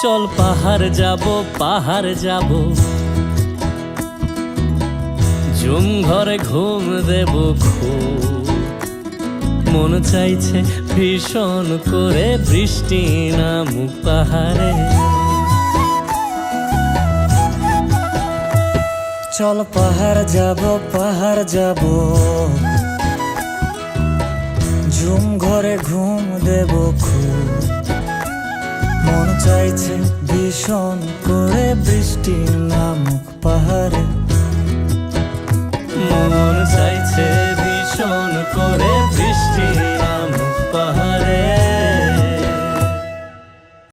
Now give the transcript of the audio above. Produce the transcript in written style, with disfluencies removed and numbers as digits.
চল পাহাড় যাব ঝুম ঘরে ঘুম দেব খুব। মন চাইছে ভীষণ করে বৃষ্টি নামুক পাহাড়ে। চল পাহাড় যাব ঝুম ঘরে ঘুম দেব খুব। মন চাইছে ভীষণ করে বৃষ্টি নামুক পাহাড়ে। মন চাইছে ভীষণ করে